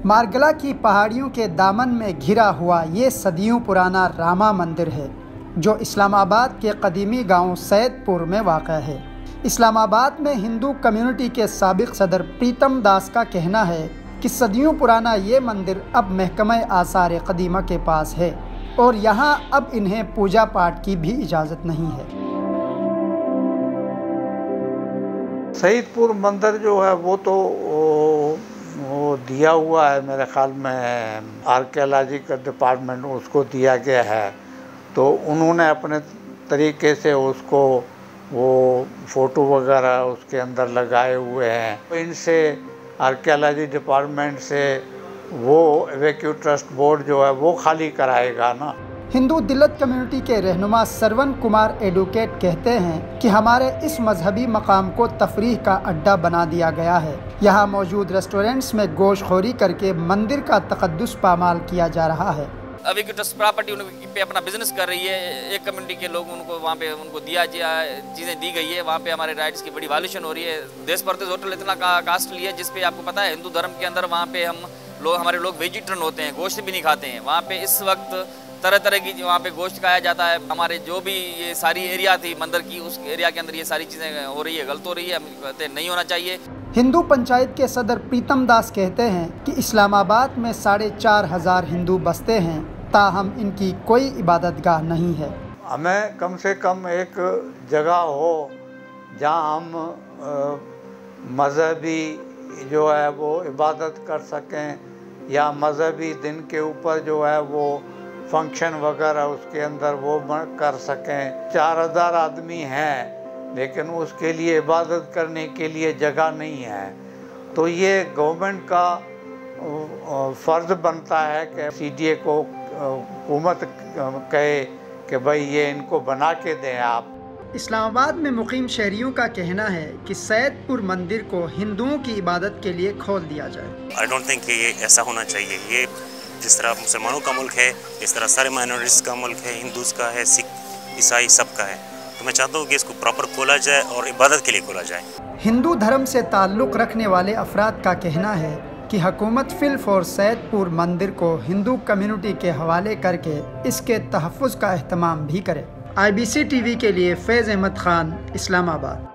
مارگلا کی پہاڑیوں کے دامن میں گھرا ہوا یہ صدیوں پرانا راما مندر ہے جو اسلام آباد کے قدیمی گاؤں سید پور میں واقع ہے۔ اسلام آباد میں ہندو کمیونٹی کے سابق صدر پریتم داس کا کہنا ہے کہ صدیوں پرانا یہ مندر اب محکمہ آثار قدیمہ کے پاس ہے اور یہاں اب انہیں پوجا پاٹ کی بھی اجازت نہیں ہے۔ سید پور مندر جو ہے وہ تو دیا ہوا ہے، میرے خیال میں آرکیالوجیکل ڈپارٹمنٹ اس کو دیا گیا ہے، تو انہوں نے اپنے طریقے سے اس کو وہ فوٹو وغیرہ اس کے اندر لگائے ہوئے ہیں۔ ان سے آرکیالوجی ڈپارٹمنٹ سے وہ ایویکیو ٹرسٹ بورڈ جو ہے وہ خالی کرائے گا نا۔ ہندو دلت کمیونٹی کے رہنما سرون کمار ایڈوکیٹ کہتے ہیں کہ ہمارے اس مذہبی مقام کو تفریح کا اڈا بنا دیا گیا ہے۔ یہاں موجود ریسٹورنٹس میں گوشت خوری کر کے مندر کا تقدس پامال کیا جا رہا ہے۔ ابھی ٹرسٹ پراپرٹی ان پہ اپنا بزنس کر رہی ہے، ایک کمیونٹی کے لوگ ان کو وہاں پہ ان کو دیا چیزیں دی گئی ہے، وہاں پہ ہمارے رائٹس کی بڑی وائلیشن ہو رہی ہے۔ دیس پردیس ہوٹل اتنا کاسٹلی ہے جس پہ آپ کو پتہ ہے ہندو دھرم کے اندر وہاں پہ ہمارے لوگ ویجیٹرین ہوتے ہیں، گوشت بھی نہیں کھاتے ہیں۔ وہاں پہ اس وقت طرح طرح کی وہاں پہ گوشت کھایا جاتا ہے۔ ہمارے جو بھی یہ ساری ایریا تھی مندر کی، اس ایریا کے اندر یہ ساری چیزیں ہو رہی ہے، غلط ہو رہی ہے، ہم کہتے ہیں نہیں ہونا چاہیے۔ ہندو پنچایت کے صدر پریتم داس کہتے ہیں کہ اسلام آباد میں 4,500 ہندو بستے ہیں، تاہم ان کی کوئی عبادت گاہ نہیں ہے۔ ہمیں کم سے کم ایک جگہ ہو جہاں ہم مذہبی جو ہے وہ عبادت کر سکیں، یا مذہبی دن کے اوپر جو ہے وہ فنکشن وغیرہ اس کے اندر وہ کر سکیں۔ 4,000 آدمی ہیں لیکن اس کے لیے عبادت کرنے کے لیے جگہ نہیں ہے، تو یہ گورنمنٹ کا فرض بنتا ہے کہ سی ڈی اے کو حکومت کہے کہ بھائی یہ ان کو بنا کے دیں آپ۔ اسلام آباد میں مقیم شہریوں کا کہنا ہے کہ سید پور مندر کو ہندوؤں کی عبادت کے لیے کھول دیا جائے۔ آئی ڈونٹ تھنک کہ یہ ایسا ہونا چاہیے۔ یہ جس طرح مسلمانوں کا ملک ہے، اس طرح سارے مائنورٹیز کا ملک ہے، ہندوز کا ہے، سکھ، عیسائی، سب کا ہے، تو میں چاہتا ہوں کہ اس کو پراپر کھولا جائے اور عبادت کے لیے کھولا جائے۔ ہندو دھرم سے تعلق رکھنے والے افراد کا کہنا ہے کہ حکومت فی الفور سید پور مندر کو ہندو کمیونٹی کے حوالے کر کے اس کے تحفظ کا اہتمام بھی کرے۔ IBC ٹی وی کے لیے فیض احمد خان، اسلام آباد۔